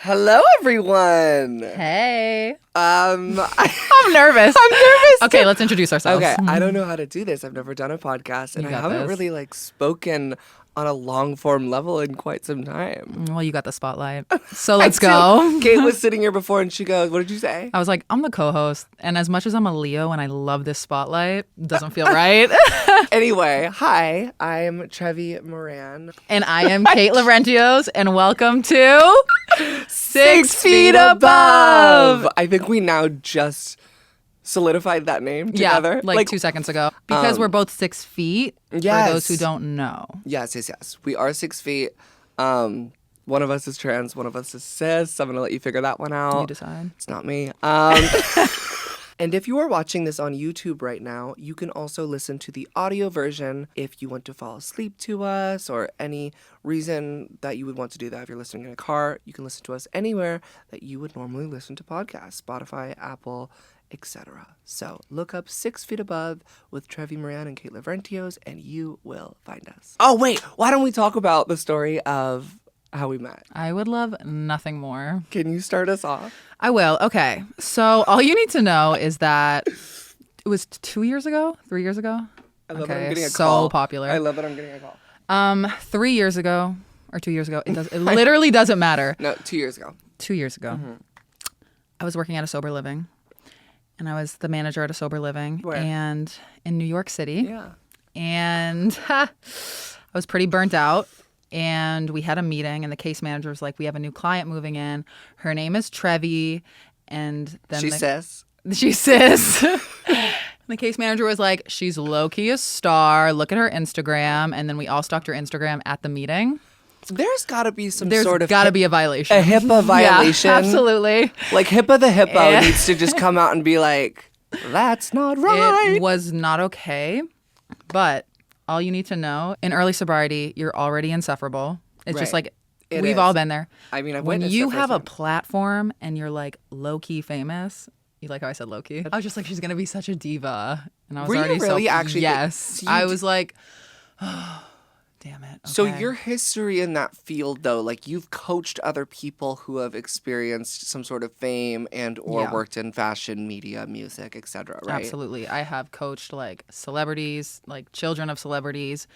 Hello, everyone. Hey. I'm nervous. Okay, let's introduce ourselves. Okay, I don't know how to do this. I've never done a podcast, and You I got haven't this. really spoken on a long form level in quite some time. Well, you got the spotlight. So let's go. Kate was sitting here before, and she goes, "What did you say?" I was like, I'm the co-host, and as much as I'm a Leo and I love this spotlight, it doesn't feel right. Anyway, hi, I'm Trevi Moran. And I am Kate Laurentios, and welcome to 6 Feet Above. I think we now just solidified that name together. Yeah, like 2 seconds ago. Because we're both 6 feet, yes. for those who don't know. Yes. We are 6 feet. One of us is trans, one of us is cis. I'm going to let you figure that one out. You decide. It's not me. And if you are watching this on YouTube right now, you can also listen to the audio version if you want to fall asleep to us or any reason that you would want to do that. If you're listening in a car, you can listen to us anywhere that you would normally listen to podcasts, Spotify, Apple, etc. So look up 6 Feet Above with Trevi Moran and Kate Laurentios, and you will find us. Oh, wait. Why don't we talk about the story of how we met? I would love nothing more. Can you start us off? I will. Okay. So all you need to know is that it was 2 years ago, 3 years ago. I love that I'm getting a so call. popular. I love that I'm getting a call. 3 years ago or 2 years ago. It literally doesn't matter. No, 2 years ago. 2 years ago. Mm-hmm. I was working at a sober living, and I was the manager at a sober living. Where? And in New York City. Yeah. And I was pretty burnt out. And we had a meeting, and the case manager was like, "We have a new client moving in. Her name is Trevi." And then She says. She says. The case manager was like, "She's low-key a star. Look at her Instagram." And then we all stalked her Instagram at the meeting. There's got to be some There's sort of... got to be a violation. A HIPAA violation. Yeah, absolutely. Like HIPAA the hippo needs to just come out and be like, that's not right. It was not okay, but all you need to know, in early sobriety, you're already insufferable. It's just Right. like, It we've is. all been there. I mean, I've When witnessed you it have a firsthand. platform and you're like low-key famous, you like how I said low-key? I was just like, she's going to be such a diva. And I was Were you already really actually- Yes. So you I d- was like, oh, damn it. So okay. your history in that field, though, like you've coached other people who have experienced some sort of fame and or Yeah. worked in fashion, media, music, etc., right? Absolutely. I have coached like celebrities, like children of celebrities.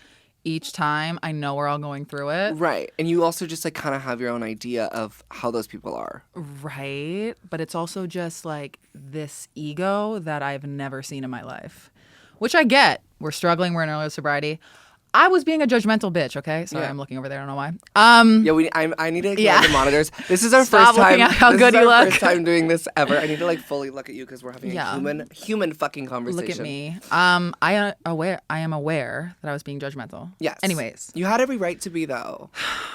Each time I know we're all going through it. Right. And you also just like kind of have your own idea of how those people are. Right. But it's also just like this ego that I've never seen in my life, which I get. We're struggling. We're in early sobriety. I was being a judgmental bitch, okay? Sorry, Yeah. I'm looking over there. I don't know why. Yeah, I need to ignore Yeah. the monitors. This is our Stop first time. looking at how this good is you our look. first time doing this ever. I need to like fully look at you because we're having Yeah. a human fucking conversation. Look at me. I am aware that I was being judgmental. Yes. Anyways, You had every right to be though.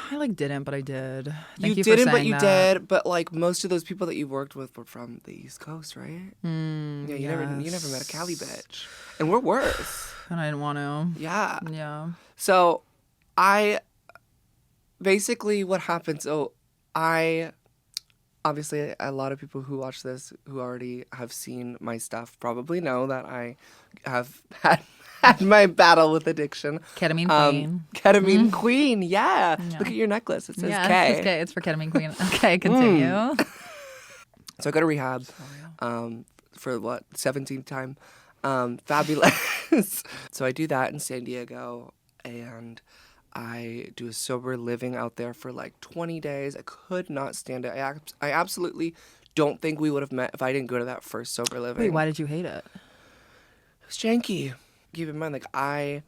I like didn't, but I did. Thank you for didn't, but saying you that. did. But like most of those people that you worked with were from the East Coast, right? Yeah, you never met a Cali bitch, and we're worse. And I didn't want to. Yeah. Yeah. So, I basically what happened. So, obviously a lot of people who watch this who already have seen my stuff probably know that I have had my battle with addiction. Ketamine queen. Ketamine queen, yeah. Look at your necklace. It says Yeah, K. it's K. It's for ketamine queen. Okay, continue. So I go to rehab for what, 17th time. Fabulous. So I do that in San Diego, and I do a sober living out there for like 20 days. I could not stand it. I absolutely don't think we would have met if I didn't go to that first sober living. Wait, why did you hate it? It was janky. Keep in mind, like, I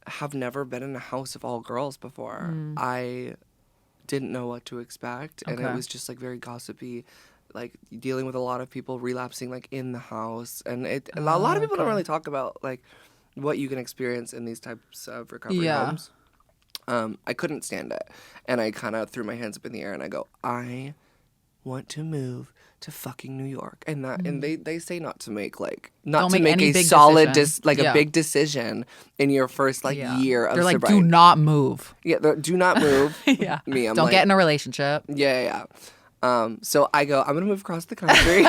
have never been in a house of all girls before. I didn't know what to expect, and it Okay. was just like very gossipy, like dealing with a lot of people relapsing like in the house, and a lot of people don't really talk about like what you can experience in these types of recovery homes. I couldn't stand it, and I kind of threw my hands up in the air and I go, I want to move to fucking New York, and they say not to make Don't make any a big solid decision. a Yeah. big decision in your first year of They're like, sobriety. do not move. Yeah, do not move. Yeah. Me, I'm Don't like, get in a relationship. yeah. So I go, I'm gonna move across the country.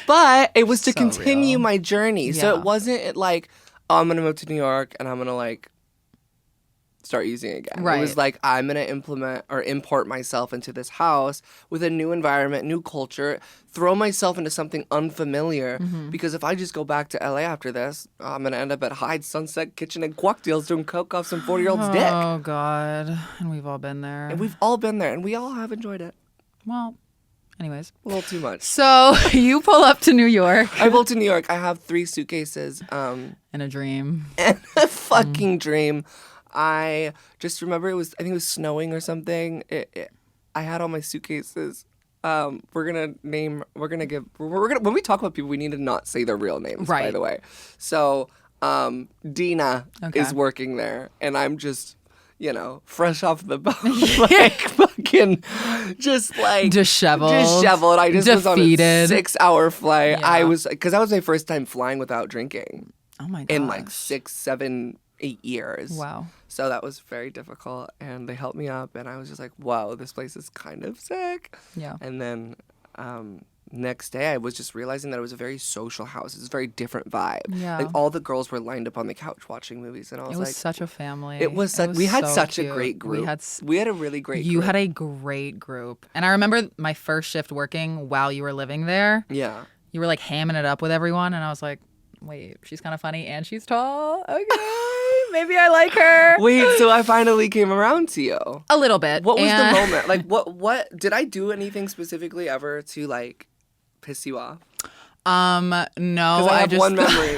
But it was to So continue real. my journey. So Yeah. it wasn't like, oh, I'm gonna move to New York and I'm gonna like start using it again. Right. It was like, I'm going to implement or import myself into this house with a new environment, new culture, throw myself into something unfamiliar. Because if I just go back to LA after this, I'm going to end up at Hyde Sunset Kitchen and Guac Deals doing coke off some 40-year-old's dick. Oh, God. And we've all been there. And we've all been there, and we all have enjoyed it. Well, anyways. A little too much. So you pull up to New York. I pulled to New York. I have 3 suitcases. In a dream. And a fucking dream. I just remember I think it was snowing or something. I had all my suitcases. When we talk about people, we need to not say their real names, by Right. the way. So, Dina Okay. is working there, and I'm just, fresh off the boat, like fucking, just like Disheveled. I just was on a Defeated. 6-hour flight. Yeah. Because that was my first time flying without drinking Oh, my gosh. in like 6, 7, 8 years. Wow. So that was very difficult, and they helped me up, and I was just like, wow, this place is kind of sick. Yeah. And then next day, I was just realizing that it was a very social house. It was a very different vibe. Yeah. Like, all the girls were lined up on the couch watching movies, and I was It was like, such a family. it was such, we had so such cute. a great group. We had a really great You group. had a great group. And I remember my first shift working while you were living there. Yeah. You were like hamming it up with everyone. And I was like, wait, she's kind of funny and she's tall. Okay. Maybe I like her. Wait, so I finally came around to you. A little bit. What was the And- moment? Like, what did I do anything specifically ever to like piss you off? No. Because I have one memory.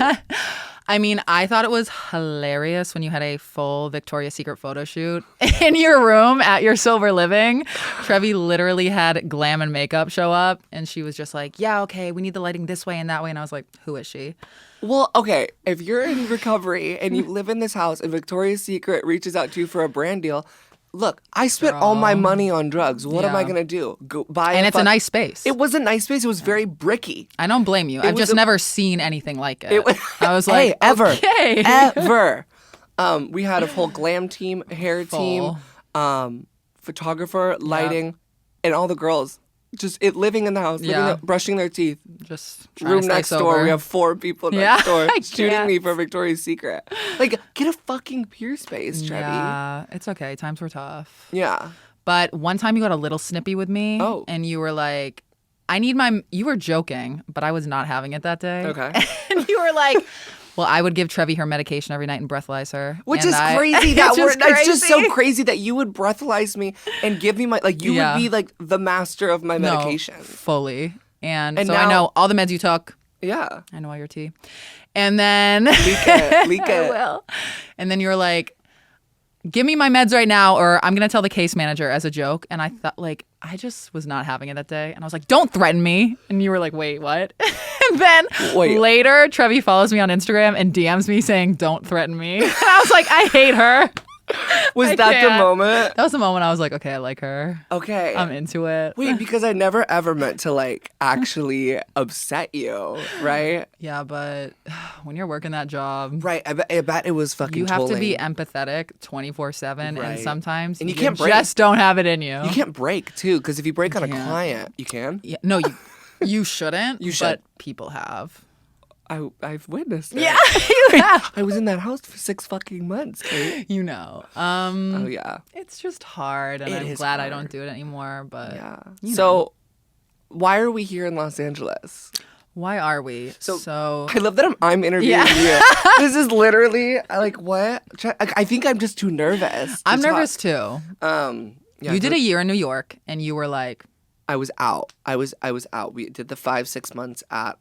I mean, I thought it was hilarious when you had a full Victoria's Secret photo shoot in your room at your Silver Living. Trevi literally had glam and makeup show up, and she was just like, yeah, okay, we need the lighting this way and that way. And I was like, who is she? Well, okay, if you're in recovery and you live in this house and Victoria's Secret reaches out to you for a brand deal, look, I spent all my money on drugs. What am I Yeah. going to do? Go buy And it's a nice space. It was a nice space. It was very bricky. I don't blame you. I've was just a- never seen anything like it. It was, I was hey, like, ever. okay. Ever. We had a full glam team, hair team, Full. photographer, lighting, and all the girls just living in the house, Yeah. brushing their teeth. Just trying Room to stay next door. sober. We have 4 people Yeah, next door I shooting can't. me for Victoria's Secret. Like, get a fucking peer space, Trevi. Yeah, it's okay. Times were tough. Yeah. But one time you got a little snippy with me. Oh. And you were like, you were joking, but I was not having it that day. Okay. And you were like, well, I would give Trevi her medication every night and breathalyze her. Which And is I- crazy. It's just so crazy. crazy that you would breathalyze me and give me you Yeah. would be like the master of my No, medication. fully. And so now- I know all the meds you took. Yeah. I know all your tea. And then Leak it. Leak I it. will. And then you were like, give me my meds right now or I'm going to tell the case manager as a joke. And I thought I just was not having it that day. And I was like, don't threaten me. And you were like, wait, what? And then Wait. later, Trevi follows me on Instagram and DMs me saying, don't threaten me. And I was like, I hate her. Was I that the can't. moment? That was the moment I was like, okay, I like her. Okay. I'm into it. Wait, because I never ever meant to actually upset you, right? Yeah, but when you're working that job, Right. I bet it was fucking you have to be tolling. empathetic 24/7, Right. and sometimes And you can't break. just don't have it in you. You can't break too, because if you break on a can't. client, you can. Yeah, no, you shouldn't. You should. But people have. I've witnessed it. Yeah, you have. I was in that house for 6 fucking months, Kate. You know. Oh yeah. It's just hard, and It I'm is glad I hard. don't do it anymore. But Yeah. you know. So, why are we here in Los Angeles? why are we? So I love that I'm interviewing Yeah. you. This is literally what? I think I'm just too nervous. I'm to nervous talk. too. Yeah, You did a year in New York, and you were like, I was out. I was out. We did the 5-6 months at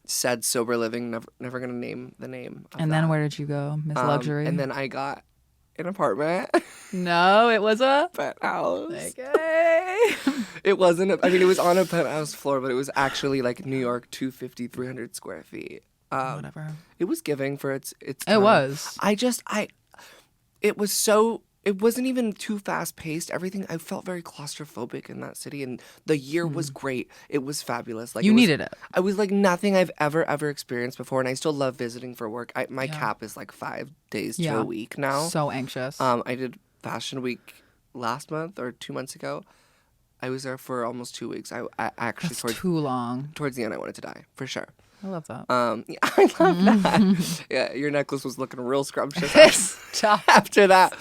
said sober living. Never gonna name the name. Of and that. then where did you go, Miss Luxury? And then I got an apartment, no, it was a penthouse. okay. It wasn't. It was on a penthouse floor, but it was actually New York 250, 300 square feet. Whatever. It was giving for its. It time. was. It was so. It wasn't even too fast paced. Everything. I felt very claustrophobic in that city, and the year was great. It was fabulous. You needed it. I was nothing I've ever experienced before, and I still love visiting for work. My cap is 5 days to a week now. So anxious. I did Fashion Week last month or 2 months ago. I was there for almost 2 weeks. I actually That's too long. towards the end I wanted to die for sure. I love that. Yeah, I love that. Yeah, your necklace was looking real scrumptious after that.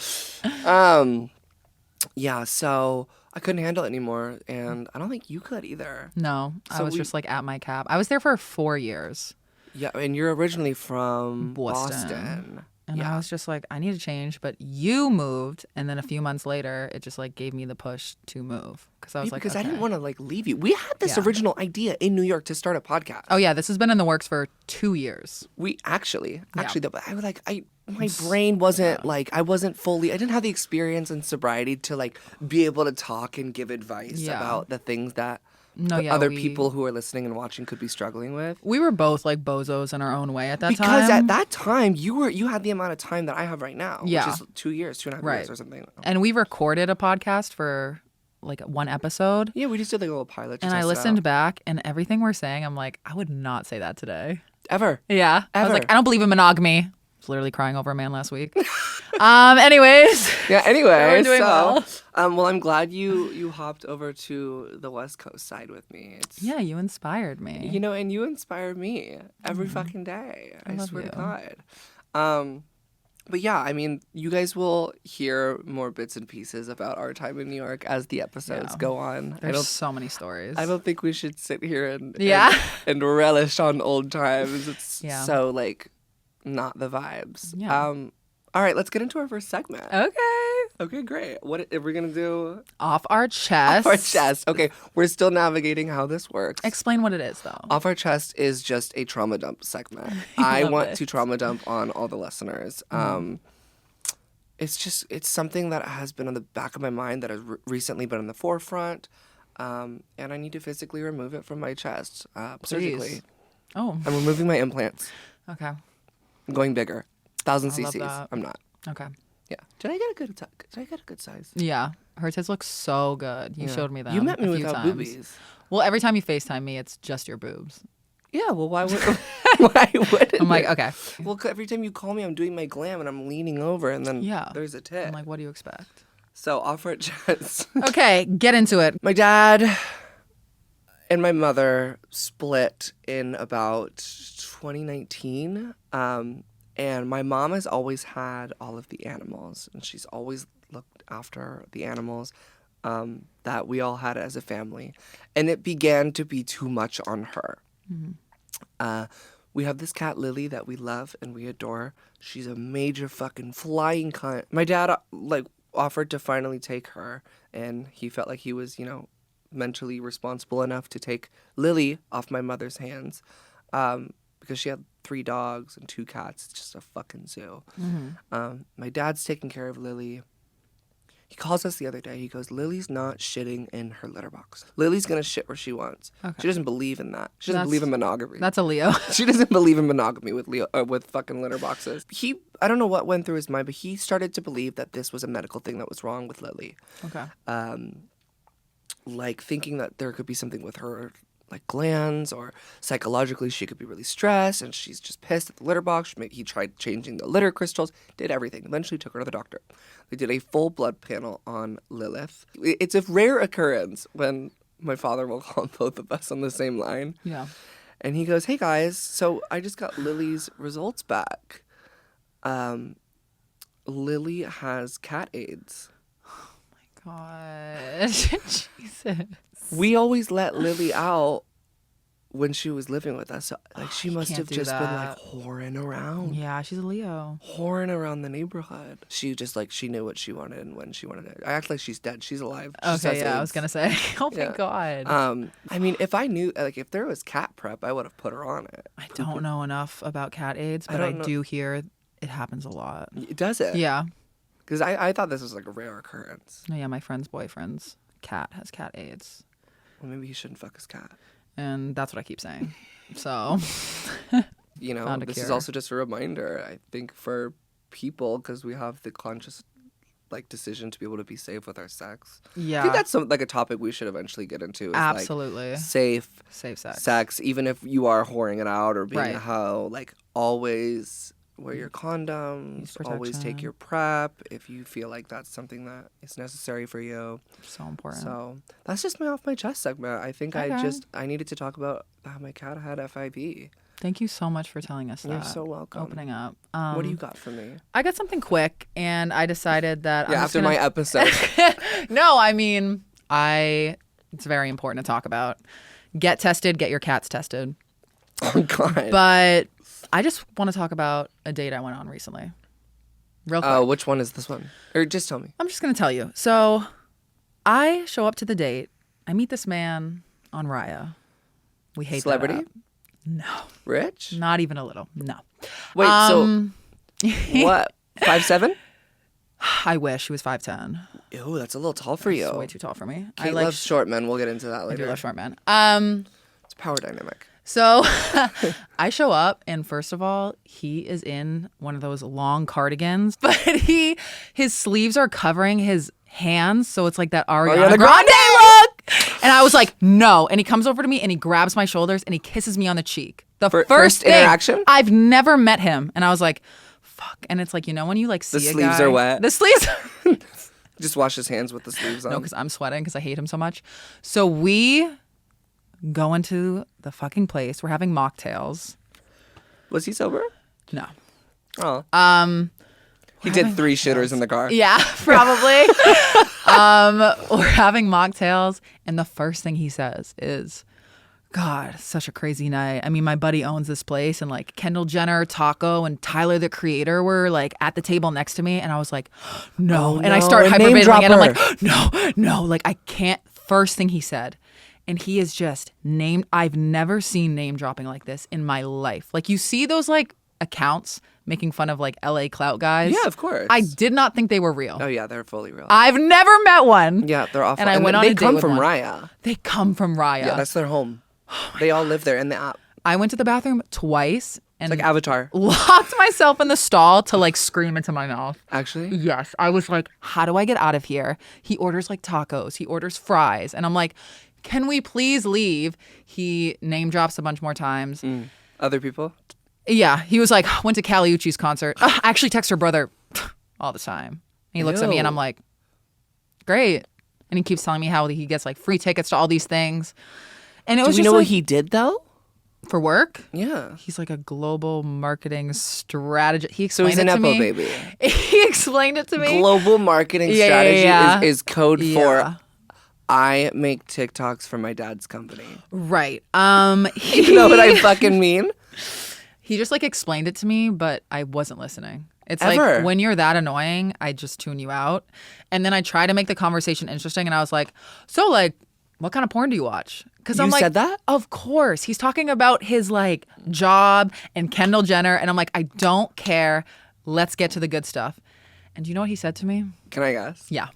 Yeah, so I couldn't handle it anymore, and I don't think you could either. No, I So was just like at my cap. I was there for 4 years. Yeah, and you're originally from Boston. And yeah. I was just like, I need to change. But you moved, and then a few months later, it just like gave me the push to move because I was like, because I didn't okay. want to like leave you. We had this Yeah. original idea in New York to start a podcast. Oh yeah, this has been in the works for 2 years. We actually, though, I was like, my brain wasn't like, I didn't have the experience and sobriety to like be able to talk and give advice Yeah. about the things that No, people who are listening and watching could be struggling with. We were both like bozos in our own way at that time. Because at that time, you had the amount of time that I have right now, Yeah. which is 2 years, 2.5 years or something. And we recorded a podcast for like one episode. Yeah, we just did like a little pilot. And I listened back, and everything we're saying, I'm like, I would not say that today. Ever. Yeah. I was Ever. like, I don't believe in monogamy. I was literally crying over a man last week. Anyways. Yeah, anyway, We're doing so, well. well, I'm glad you hopped over to the West Coast side with me. Yeah, you inspired me. You know, and you inspire me every fucking day. I love swear you. to God. But yeah, I mean, you guys will hear more bits and pieces about our time in New York as the episodes go on. There's so many stories. I don't think we should sit here and relish on old times. It's so like not the vibes. Yeah. All right, let's get into our first segment. Okay, great. What are we gonna do? Off our chest. Off our chest. Okay, we're still navigating how this works. Explain what it is, though. Off our chest is just a trauma dump segment. I want to trauma dump on all the listeners. It's something that has been on the back of my mind that has recently been on the forefront, and I need to physically remove it from my chest surgically. Oh. I'm removing my implants. Okay. I'm going bigger, 1,000 I love cc's. that. I'm not. Okay. Yeah. Did I get a good size? Yeah. Her tits look so good. You showed me them. You met me a few without times. boobies. Well, every time you FaceTime me, it's just your boobs. Yeah, well, why wouldn't I'm like, it? okay. Well, 'cause every time you call me, I'm doing my glam and I'm leaning over, and then there's a tit. I'm like, what do you expect? So off our chest. Okay, get into it. My dad and my mother split in about 2019. And my mom has always had all of the animals, and she's always looked after the animals that we all had as a family. And it began to be too much on her. We have this cat, Lily, that we love and we adore. She's a major fucking flying cunt. My dad, offered to finally take her, and he felt like he was, mentally responsible enough to take Lily off my mother's hands because she had 3 dogs and 2 cats. It's just a fucking zoo. My dad's taking care of Lily. He calls us the other day. He goes, Lily's not shitting in her litter box. Lily's going to shit where she wants. Okay. She doesn't believe in that. She doesn't believe in monogamy. That's a Leo. She doesn't believe in monogamy with fucking litter boxes. I don't know what went through his mind, but he started to believe that this was a medical thing that was wrong with Lily. Okay. Like thinking that there could be something with her like glands, or psychologically she could be really stressed and she's just pissed at the litter box. He tried changing the litter crystals, did everything. Eventually took her to the doctor. They did a full blood panel on Lilith. It's a rare occurrence when my father will call both of us on the same line. Yeah. And he goes, hey guys, so I just got Lily's results back. Lily has cat AIDS. God. Jesus. We always let Lily out when she was living with us. So, like, she must have just been like whoring around. Yeah, she's a Leo. Whoring around the neighborhood. She just like, she knew what she wanted and when she wanted it. I act like she's dead. She's alive. She Okay, yeah, I was gonna say. Oh my God. I mean, if I knew, like, if there was cat prep, I would have put her on it. I don't know enough about cat AIDS, but I do hear it happens a lot. Does it? Yeah. Because I thought this was like a rare occurrence. No, yeah, my friend's boyfriend's cat has cat AIDS. Well, maybe he shouldn't fuck his cat. And that's what I keep saying. So, this is also just a reminder, I think, for people, because we have the conscious like decision to be able to be safe with our sex. Yeah. I think that's like a topic we should eventually get into. Is absolutely. Like safe sex, even if you are whoring it out or being a hoe, like always wear your condoms, always take your PrEP if you feel like that's something that is necessary for you. So important. So that's just my off my chest segment. I think I needed to talk about how my cat had FIV. Thank you so much for telling us that. You're so welcome. Opening up. What do you got for me? I got something quick, and I decided that After my episode. No, I mean, it's very important to talk about. Get tested, get your cats tested. Oh, God. But I just want to talk about a date I went on recently. Real quick. Which one is this one? Or just tell me. I'm just going to tell you. So I show up to the date. I meet this man on Raya. We hate Celebrity? that app. No. Rich? Not even a little. No. Wait, so what? 5'7"? I wish he was 5'10". Ew, that's a little tall for you. It's way too tall for me. Kate loves short men. We'll get into that later. I do love short men. It's power dynamic. So I show up, and first of all, he is in one of those long cardigans, but his sleeves are covering his hands, so it's like that Ariana Grande look. And I was like, no. And he comes over to me, and he grabs my shoulders, and he kisses me on the cheek. The first interaction? I've never met him, and I was like, fuck. And it's like, you know when you like see the a sleeves guy, are wet. The sleeves. Just wash his hands with the sleeves on. No, because I'm sweating because I hate him so much. So we go into the fucking place. We're having mocktails. Was he sober? No. Oh. He did 3 shitters in the car. Yeah, probably. We're having mocktails, and the first thing he says is, God, such a crazy night. I mean, my buddy owns this place, and like Kendall Jenner, Taco, and Tyler the Creator were like at the table next to me, and I was like, no. Oh, and I no, start a hyperventilating, and I'm like, name no, like I can't. First thing he said. And he is just named. I've never seen name dropping like this in my life. Like you see those like accounts making fun of like LA clout guys. Yeah, of course. I did not think they were real. Oh yeah, they're fully real. I've never met one. Yeah, they're awful. And I went on a date They come with from one. Raya. They come from Raya. Yeah, that's their home. They all live there in the app. I went to the bathroom twice and It's like Avatar. locked myself in the stall to like scream into my mouth. Actually? Yes. I was like, how do I get out of here? He orders like tacos. He orders fries. And I'm like, can we please leave? He name drops a bunch more times. Other people? Yeah. He was like, went to Kali Uchis concert. I actually text her brother all the time. And he looks at me and I'm like, great. And he keeps telling me how he gets like free tickets to all these things. And it was Do we just know like, what he did though? for work. Yeah. He's like a global marketing strategist. He So explained he's a it to Nepo me. baby. He explained it to me. Global marketing Yeah, strategy yeah. Is code Yeah. for I make TikToks for my dad's company. Right. You know what I fucking mean? He just like explained it to me, but I wasn't listening. It's Ever. like when you're that annoying, I just tune you out. And then I try to make the conversation interesting, and I was like, so like, what kind of porn do you watch? Because I'm You like, said that? Of course. He's talking about his like job and Kendall Jenner, and I'm like, I don't care. Let's get to the good stuff. And do you know what he said to me? Can I guess? Yeah.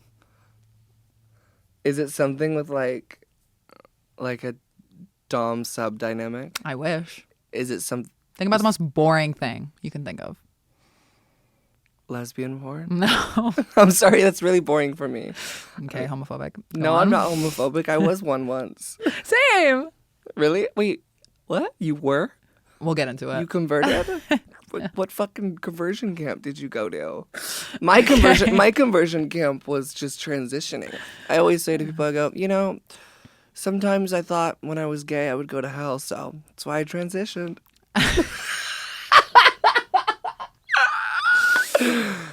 Is it something with like a dom sub dynamic? I wish. Is it some Think about the most boring thing you can think of. lesbian porn? No. I'm sorry, that's really boring for me. Okay, homophobic. Go No, on. I'm not homophobic. I was one once. Same. Really? Wait, what? You were? We'll get into it. You converted? What fucking conversion camp did you go to? My conversion camp was just transitioning. I always say to people, I go, sometimes I thought when I was gay I would go to hell, so that's why I transitioned.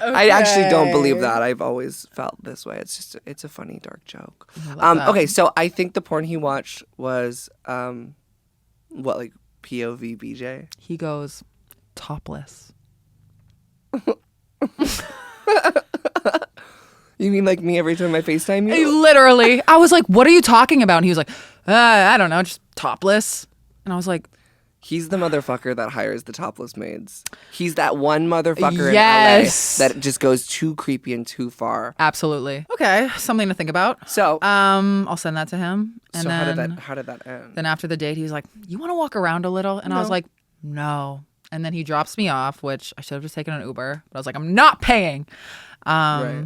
I actually don't believe that. I've always felt this way. It's a funny dark joke. Okay, so I think the porn he watched was like POV BJ. He goes topless. You mean like me every time I FaceTime you? Literally. I was like, what are you talking about? And he was like, I don't know, just topless. And I was like, He's the motherfucker that hires the topless maids. He's that one motherfucker Yes. in LA that just goes too creepy and too far. absolutely. Okay, something to think about. So, I'll send that to him. And so then, how did that end? then after the date, he was like, you want to walk around a little? And I was No. like, no. And then he drops me off, which I should have just taken an Uber. But I was like, I'm not paying. Right.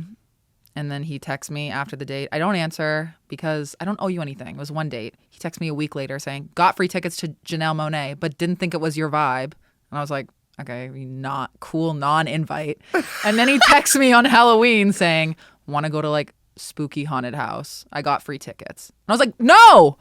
And then he texts me after the date. I don't answer because I don't owe you anything. It was one date. He texts me a week later saying, got free tickets to Janelle Monáe, but didn't think it was your vibe. And I was like, okay, not cool, non-invite. And then he texts me on Halloween saying, want to go to like spooky haunted house. I got free tickets. And I was like, no.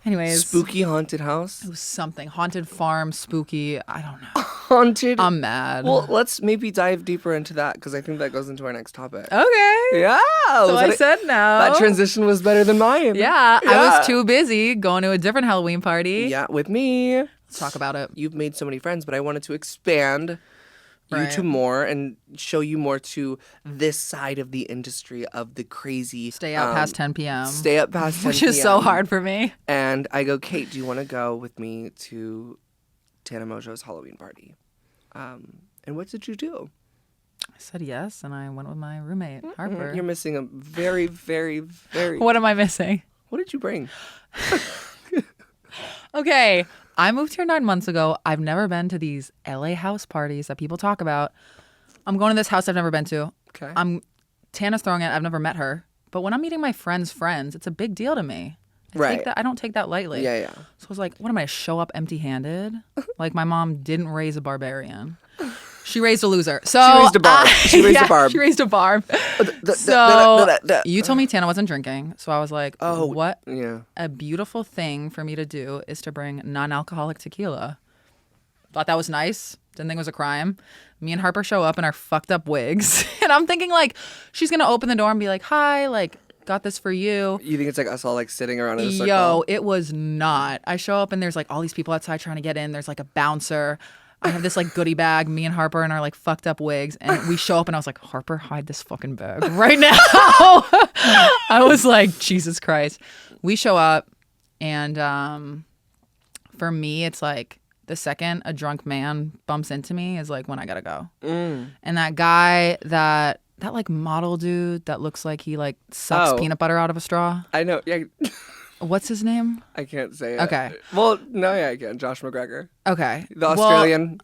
Anyways. Spooky haunted house? It was something. Haunted farm, spooky. I don't know. Haunted? I'm mad. Well, let's maybe dive deeper into that because I think that goes into our next topic. Okay. Yeah. So I said no. That transition was better than mine. Yeah. I was too busy going to a different Halloween party. Yeah, with me. Let's talk about it. You've made so many friends, but I wanted to expand you Right. to more and show you more to this side of the industry of the crazy. Stay out past 10 p.m. Stay up past 10 Which is so hard for me. And I go, Kate, do you want to go with me to Tana Mojo's Halloween party? And what did you do? I said yes, and I went with my roommate, Harper. You're missing a very, very, very... What am I missing? What did you bring? Okay, I moved here 9 months ago. I've never been to these LA house parties that people talk about. I'm going to this house I've never been to. Okay. Tana's throwing it. I've never met her. But when I'm meeting my friends' friends, it's a big deal to me. I don't take that lightly. Yeah. So I was like, what am I, show up empty-handed? Like my mom didn't raise a barbarian. She raised a loser. So She raised a barb. She raised a barb. She raised a barb. So you told me Tana wasn't drinking. So I was like, what Yeah. a beautiful thing for me to do is to bring non-alcoholic tequila. Thought that was nice. Didn't think it was a crime. Me and Harper show up in our fucked up wigs. And I'm thinking like, she's going to open the door and be like, hi, like, got this for you. You think it's like us all like sitting around in a circle? Yo, it was not. I show up and there's like all these people outside trying to get in. There's like a bouncer. I have this like goodie bag, me and Harper in our like fucked up wigs. And we show up and I was like, Harper, hide this fucking bag right now. I was like, Jesus Christ. We show up and for me, it's like the second a drunk man bumps into me is like when I gotta go. And that guy that like model dude that looks like he like sucks peanut butter out of a straw. I know. Yeah. What's his name? I can't say it. Okay. Well, no, yeah, I can. Josh McGregor. Okay. The Australian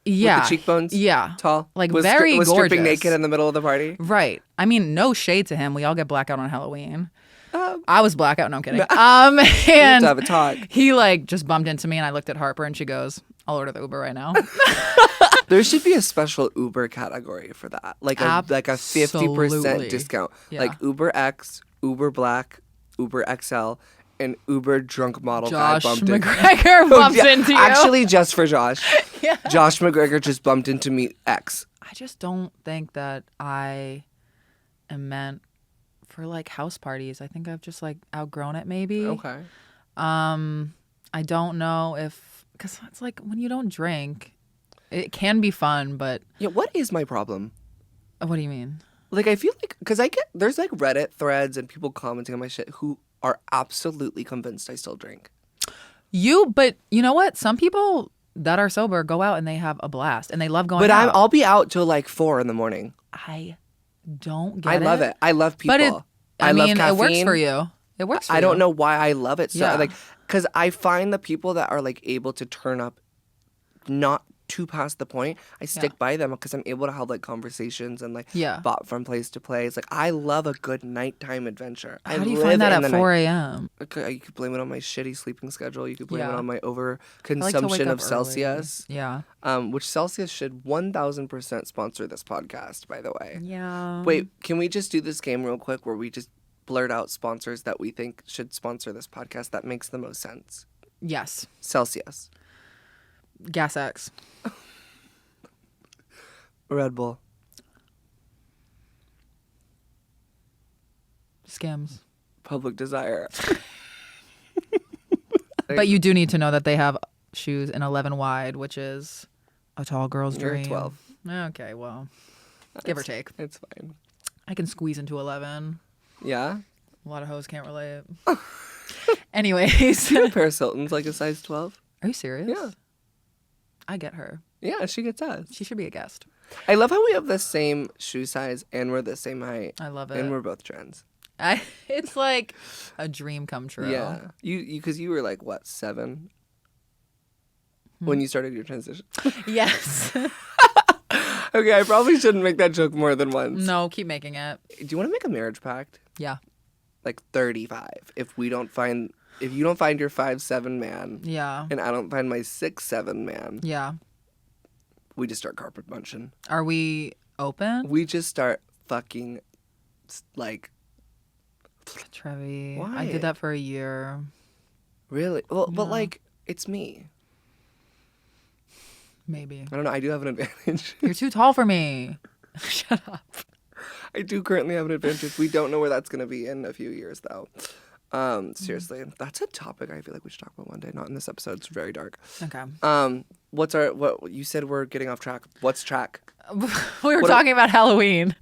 yeah. with the cheekbones. Yeah. Tall. Like was very was gorgeous. stripping naked in the middle of the party. Right. I mean, no shade to him. We all get blackout on Halloween. Um, I was blackout. No, I'm kidding. we And have to have a talk. he like just bumped into me and I looked at Harper and she goes, I'll order the Uber right now. There should be a special Uber category for that. Like a 50% Absolutely. discount. Yeah. Like Uber X, Uber Black, Uber XL, and Uber drunk model Josh guy bumped into McGregor bumps into you. Actually, just for Josh. Yeah. Josh McGregor just bumped into me X. I just don't think that I am meant for like house parties. I think I've just like outgrown it maybe. Okay. I don't know if, because it's like when you don't drink, it can be fun, but Yeah, what is my problem? what do you mean? Like, I feel like, because there's like Reddit threads and people commenting on my shit who are absolutely convinced I still drink. But you know what? Some people that are sober go out and they have a blast and they love going But out. I'll be out till like 4 a.m. I don't get I it. love it. I love people. But I love mean, caffeine. it works for you. It works for you. I don't know why I love it so. Yeah. Like, because I find the people that are like able to turn up not too past the point, I stick by them because I'm able to have like conversations and like bop from place to place. Like, I love a good nighttime adventure. How do you find that at 4 a.m.? Okay, you could blame it on my shitty sleeping schedule. You could blame it Yeah. on my I like to overconsumption wake of up Celsius. early. Yeah. Which Celsius should 1,000% sponsor this podcast, by the way. Yeah. Wait, can we just do this game real quick where we just blurt out sponsors that we think should sponsor this podcast? That makes the most sense. Yes. Celsius. Gas X. Red Bull. Skims. Public Desire. But you do need to know that they have shoes in 11 wide, which is a tall girl's You're dream. 12. Okay, well, give or take. It's fine. I can squeeze into 11. Yeah? A lot of hoes can't relate. Anyways. Paris Hilton's like a size 12. Are you serious? Yeah. I get her. Yeah, she gets us. She should be a guest. I love how we have the same shoe size and we're the same height. I love it. And we're both trans. It's like a dream come true. Yeah. Because you were like, what, 7? When you started your transition? Yes. Okay, I probably shouldn't make that joke more than once. No, keep making it. Do you want to make a marriage pact? Yeah. Like 35. If you don't find your 5'7" man, Yeah. and I don't find my 6'7" man, Yeah. we just start carpet bunching. Are we open? We just start fucking like. Trevi. Why? I did that for a year. Really? Well, but Yeah. like, it's me. Maybe. I don't know. I do have an advantage. You're too tall for me. Shut up. I do currently have an advantage. We don't know where that's going to be in a few years, though. Seriously, that's a topic I feel like we should talk about one day. Not in this episode. It's very dark. Okay. What you said we're getting off track. What's track? We were talking about Halloween.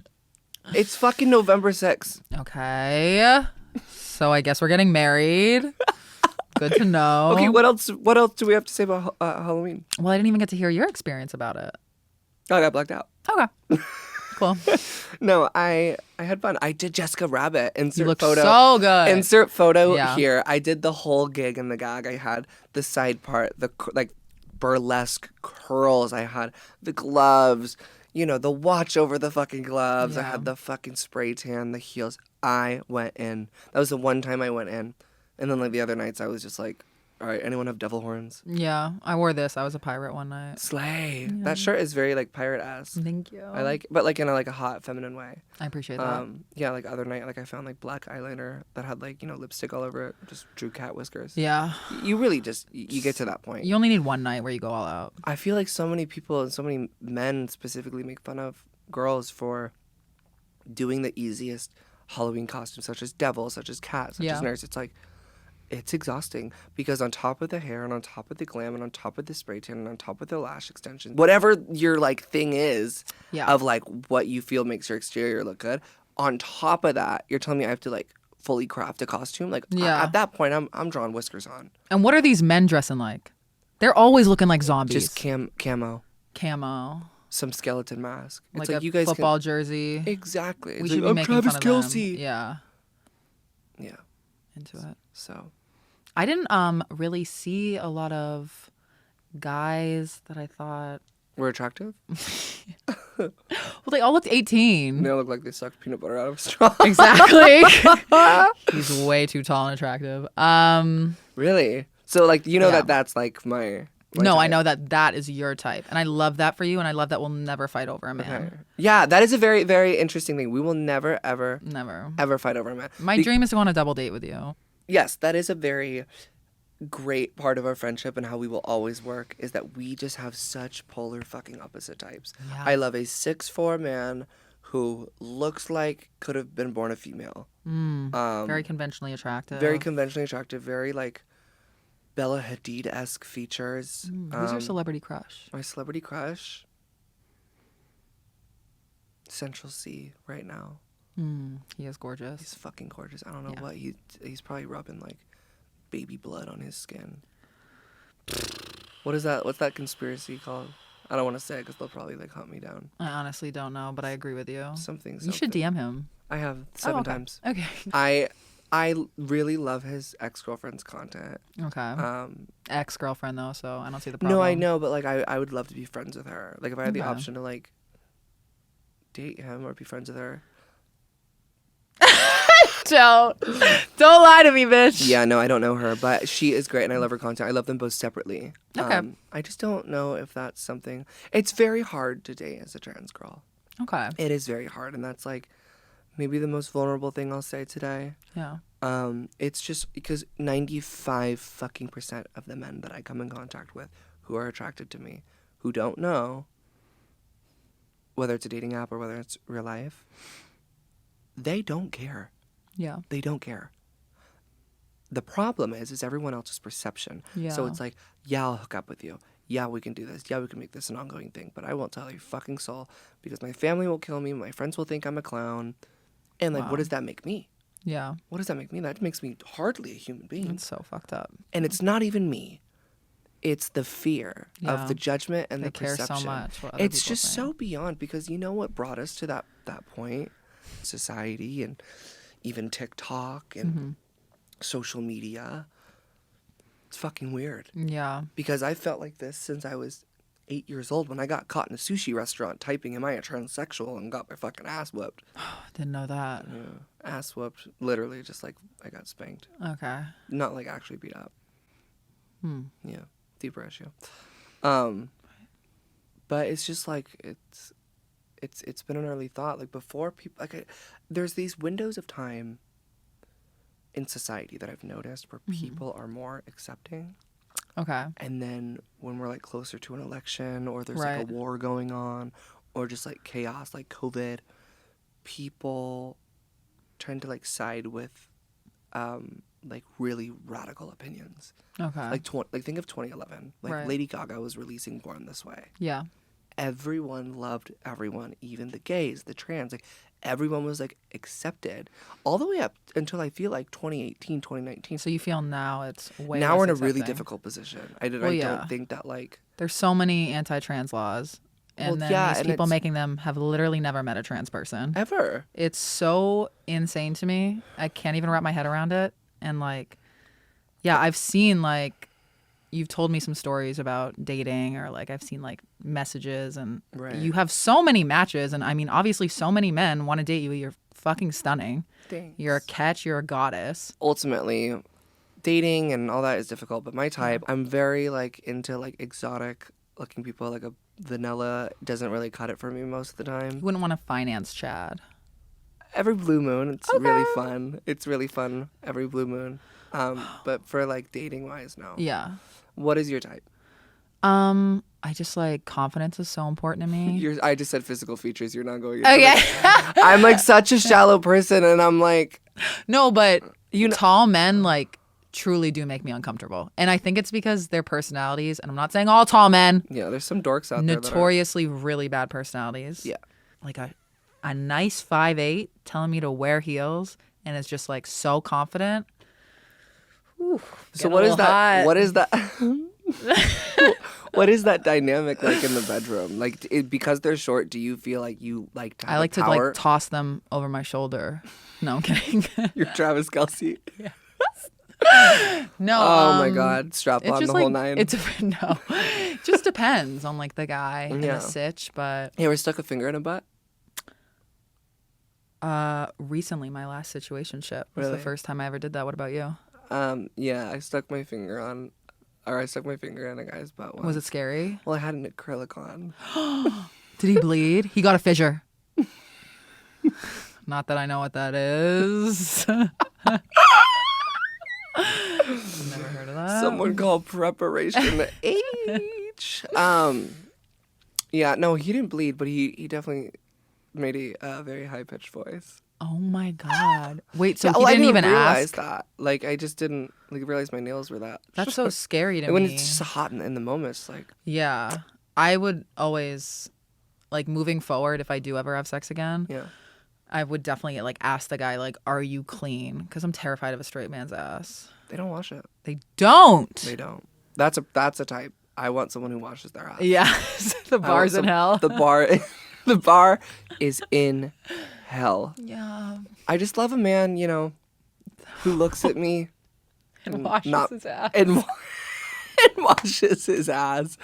It's fucking November 6th. Okay. So I guess we're getting married. Good to know. Okay, what else do we have to say about Halloween? Well, I didn't even get to hear your experience about it. Oh, I got blacked out. Okay. Cool. No, I had fun. I did Jessica Rabbit. Insert You look photo. so good. Insert photo Yeah. here. I did the whole gig in the gag. I had the side part, the like burlesque curls. I had the gloves. You know, the watch over the fucking gloves. I Yeah. had the fucking spray tan, the heels. I went in. That was the one time I went in. And then like the other nights, I was just like, all right, anyone have devil horns? Yeah, I wore this. I was a pirate one night. Slay. That shirt is very like pirate-esque. Thank you. I like, but like in a like a hot feminine way. I appreciate that. Yeah, like other night, like I found like black eyeliner that had like, you know, lipstick all over it. Just drew cat whiskers. Yeah. You really just you get to that point. You only need one night where you go all out. I feel like so many people and so many men specifically make fun of girls for doing the easiest Halloween costumes, such as devil, such as cat, such Yeah. as nurse. It's like, it's exhausting because on top of the hair and on top of the glam and on top of the spray tan and on top of the lash extensions, whatever your like thing is Yeah. of like what you feel makes your exterior look good, on top of that, you're telling me I have to like fully craft a costume? Like Yeah. at that point, I'm drawing whiskers on. And what are these men dressing like? They're always looking like zombies. Just camo, Camo. some skeleton mask. It's Like, like a you guys football jersey. Exactly. We It's should like, be making Travis fun of Kelce. them. Yeah. Yeah. Into it. So I didn't really see a lot of guys that I thought. we're attractive. Well, they all looked 18. They all look like they sucked peanut butter out of a straw. Exactly. He's way too tall and attractive. Really? So like you know Yeah. that's like my No, I type. know that is your type, and I love that for you, and I love that we'll never fight over a man. Okay. Yeah, that is a very, very interesting thing. We will never, ever, Never. ever fight over a man. My dream is to go on a double date with you. Yes, that is a very great part of our friendship and how we will always work is that we just have such polar fucking opposite types. Yeah. I love a 6'4" man who looks like could have been born a female. Very conventionally attractive. Very conventionally attractive, very like Bella Hadid-esque features. Who's your celebrity crush? My celebrity crush? Central C right now. He is gorgeous. He's fucking gorgeous. I don't know Yeah. what he's probably rubbing like baby blood on his skin. What is that? What's that conspiracy called? I don't want to say it because they'll probably like hunt me down. I honestly don't know, but I agree with you. Something. You should DM him. I have 7 okay. times. Okay. I really love his ex-girlfriend's content. Okay. Ex-girlfriend though, so I don't see the problem. No, I know, but like I would love to be friends with her. Like if I had the Okay. option to like date him or be friends with her. Don't lie to me, bitch. Yeah, no, I don't know her, but she is great and I love her content. I love them both separately. Okay. I just don't know if that's something. It's very hard to date as a trans girl. Okay. It is very hard, and that's like maybe the most vulnerable thing I'll say today. Yeah. It's just because 95 fucking % of the men that I come in contact with who are attracted to me, who don't know whether it's a dating app or whether it's real life, they don't care. Yeah. They don't care. The problem is everyone else's perception. Yeah. So it's like, yeah, I'll hook up with you. Yeah, we can do this. Yeah, we can make this an ongoing thing. But I won't tell your fucking soul because my family will kill me. My friends will think I'm a clown. And like, Wow. what does that make me? Yeah. What does that make me? That makes me hardly a human being. It's so fucked up. And it's not even me. It's the fear Yeah. of the judgment and They the care so perception. much what other It's people just think. so beyond because you know what brought us to that point? Society and even TikTok and Mm-hmm. social media. It's fucking weird. Yeah. Because I felt like this since I was 8 years old when I got caught in a sushi restaurant typing, am I a transsexual? And got my fucking ass whooped. Didn't know that. Yeah. Ass whooped. Literally just like I got spanked. Okay. Not like actually beat up. Hmm. Yeah. Deeper issue. But it's just like it's been an early thought. Like before people there's these windows of time in society that I've noticed where people are more accepting. Okay. And then when we're like closer to an election or there's Right. like a war going on or just like chaos like COVID, people tend to like side with like really radical opinions. Okay. Like think of 2011. Like Right. Lady Gaga was releasing Born This Way. Yeah. Everyone loved everyone, even the gays, the trans. Like everyone was like accepted all the way up until I feel like 2018, 2019. So you feel now it's way Now less we're in a really accepting. difficult position. Well, I yeah. don't think that like There's so many anti-trans laws, and Well, then yeah, these and people it's- making them have literally never met a trans person. ever. It's so insane to me. I can't even wrap my head around it. And like, yeah, I've seen like, you've told me some stories about dating, or like I've seen like messages, and Right. you have so many matches. And I mean, obviously, so many men want to date you. You're fucking stunning. Thanks. You're a catch. You're a goddess. Ultimately, dating and all that is difficult, but my type, I'm very like into like exotic looking people. Like a vanilla doesn't really cut it for me most of the You time. wouldn't want to finance Chad. Every blue moon, it's really fun. It's really fun every blue moon. But for like dating wise, no. Yeah. What is your type? I just like confidence is so important to me. I just said physical features. You're not going into Okay. I'm like such a shallow person, and I'm like, No, but You know- tall men like truly do make me uncomfortable. And I think it's because their personalities, and I'm not saying all tall men, yeah, there's some dorks out there. notoriously really bad personalities. Yeah. Like a nice 5'8" telling me to wear heels and is just like so confident. Ooh, So getting what a is little that? hot. What is that? What is that dynamic like in the bedroom? Like because they're short, do you feel like you like to have I like to power? like toss them over my shoulder. No, I'm kidding. You're Travis Kelce. No. Oh my God, strap It's on just the whole like nine. it's no. It just depends on like the guy and Yeah. the sitch, but You ever stuck a finger in a butt? recently my last situationship was the Really? first time I ever did that. What about you? Yeah, I stuck my finger in a guy's butt once. Was it scary? Well, I had an acrylic on. Did he bleed? He got a fissure. Not that I know what that is. Never heard of that. Someone called preparation H. Yeah, no, he didn't bleed, but he definitely made a very high pitched voice. Oh my God. Wait, so Yeah, he I didn't even realize ask? that. Like, I just didn't like realize my nails were that. That's so scary to And when me. it's just hot in the moment, it's like, Yeah. I would always, like, moving forward, if I do ever have sex again, yeah. I would definitely, like, ask the guy, like, are you clean? Because I'm terrified of a straight man's ass. They don't wash it. They don't. They don't. That's a type. I want someone who washes their ass. Yeah. The I want bar's in hell. The bar is in hell. Yeah. I just love a man, who looks at me And washes not- his ass. and washes his ass.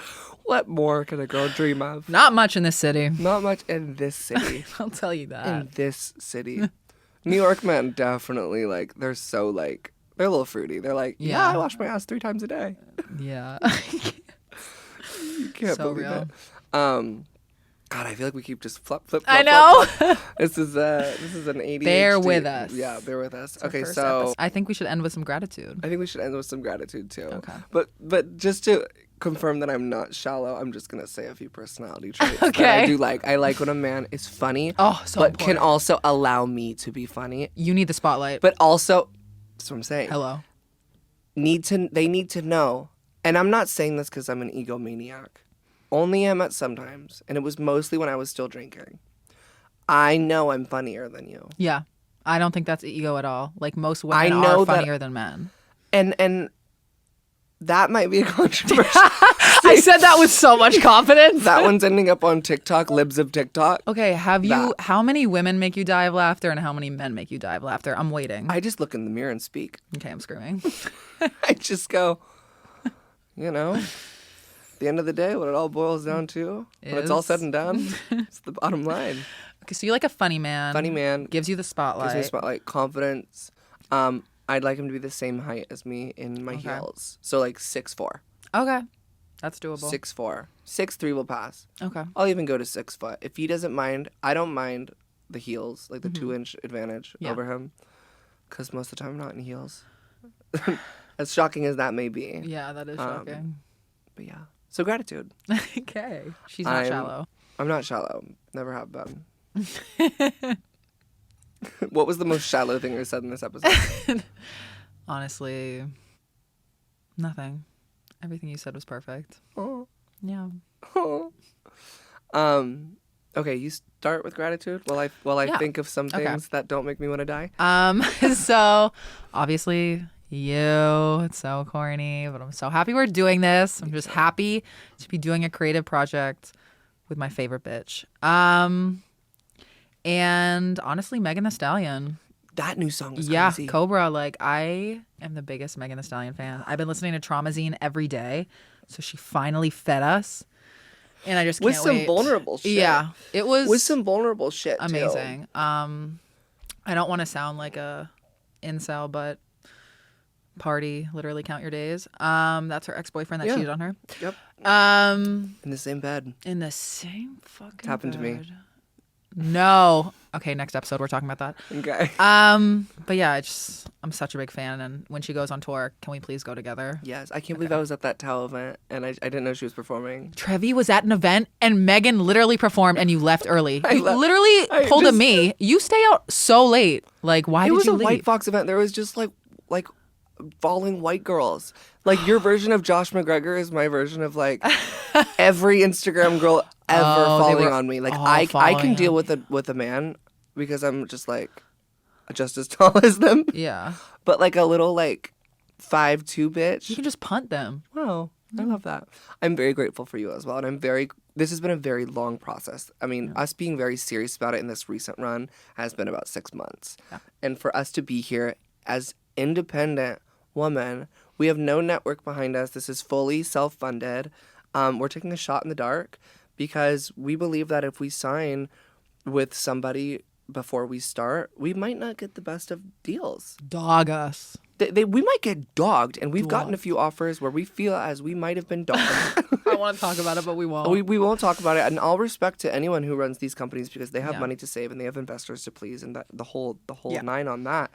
What more can a girl dream of? Not much in this city. Not much in this city. I'll tell you that. In this city. New York men definitely, like, they're so, like, they're a little fruity. They're like, yeah, Yeah. I wash my ass 3 times a day. Yeah. You can't So believe real. it. God, I feel like we keep just flip. I know. This is an ADHD. Bear with us. Yeah, bear with us. It's our Okay, first so episode. I think we should end with some gratitude. I think we should end with some gratitude too. Okay. But just to confirm that I'm not shallow, I'm just gonna say a few personality traits that Okay. I do like. I like when a man is funny, Oh, so but can important. also allow me to be funny. You need the spotlight. But also, that's what I'm saying. Hello. They need to know, and I'm not saying this because I'm an egomaniac. Only am at sometimes, and it was mostly when I was still drinking. I know I'm funnier than you, Yeah. I don't think that's ego at all. Like most I women know are that- funnier than men. and that might be a controversial. I said that with so much confidence. That one's ending up on TikTok, libs of TikTok. Okay, have you That. how many women make you die of laughter and how many men make you die of laughter? I'm waiting. I just look in the mirror and speak. Okay, I'm screaming. I just go, at the end of the day, what it all boils down to, when it's all Is- said and done, it's the bottom line. Okay, so you like a funny man. Funny man, Gives you the spotlight. gives me spotlight, confidence. I'd like him to be the same height as me in my Okay. heels. So like 6'4". Okay. That's doable. 6'4". 6'3" will pass. Okay. I'll even go to 6 foot. If he doesn't mind, I don't mind the heels, like the 2-inch advantage Mm-hmm. Yeah. over him. because most of the time I'm not in heels. As shocking as that may be. Yeah, that is shocking. But yeah. So gratitude. Okay. She's not shallow. I'm not shallow. Never have been. What was the most shallow thing I said in this episode? Honestly, nothing. Everything you said was perfect. Oh. Yeah. Oh. Okay, you start with gratitude while I think of some things that don't make me want to die. So obviously it's so corny, but I'm so happy we're doing this. I'm just happy to be doing a creative project with my favorite bitch. And honestly, Megan Thee Stallion. That new song was Yeah, crazy. Cobra. Like, I am the biggest Megan Thee Stallion fan. I've been listening to Traumazine every day, so she finally fed us, and I just can't with some wait. vulnerable shit. Yeah, it was with some vulnerable shit. amazing. Too. I don't want to sound like a incel, but party, literally count your days. That's her ex-boyfriend that cheated on her. Yep. In the same bed. In the same fucking It's happened bed. to me. No. Okay, next episode we're talking about that. Okay. But yeah, I'm such a big fan, and when she goes on tour, can we please go together? Yes, I can't believe I was at that Tao event and I didn't know she was performing. Trevi was at an event and Megan literally performed and you left early. You literally pulled a me. You stay out so late. Like, why did you leave? It was a White Fox event. There was just like falling white girls. Like your version of Josh McGregor is my version of like every Instagram girl ever falling on me. Like I can deal with a man because I'm just like just as tall as them. Yeah. But like a little like 5'2" bitch. You can just punt them. Wow. I love that. I'm very grateful for you as well. And this has been a very long process. I mean, us being very serious about it in this recent run has been about 6 months. Yeah. And for us to be here as independent women, we have no network behind us. This is fully self-funded. We're taking a shot in the dark because we believe that if we sign with somebody before we start, we might not get the best of deals. Dog us. We might get dogged, and we've gotten a few offers where we feel as we might have been dogged. I want to talk about it, but we won't. We won't talk about it, and all respect to anyone who runs these companies because they have money to save and they have investors to please, and the whole nine on that.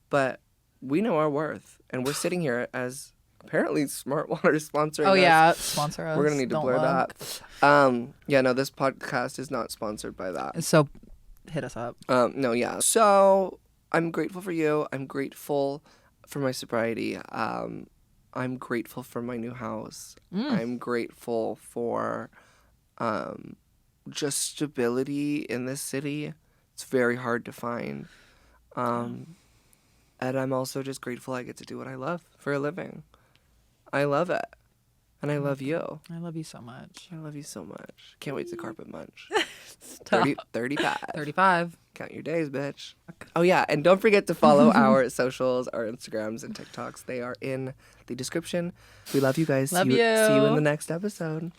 But we know our worth, and we're sitting here as apparently Smart Water sponsoring us. Oh yeah, sponsor us. We're gonna need to blur that. This podcast is not sponsored by that. So hit us up. No, yeah. So I'm grateful for you. I'm grateful for my sobriety. I'm grateful for my new house. I'm grateful for just stability in this city. It's very hard to find. And I'm also just grateful I get to do what I love for a living. I love it. And I love you. I love you so much. I love you so much. Can't wait to carpet munch. Stop. 35. 35. Count your days, bitch. Oh, yeah. And don't forget to follow our socials, our Instagrams and TikToks. They are in the description. We love you guys. Love See you. you in the next episode.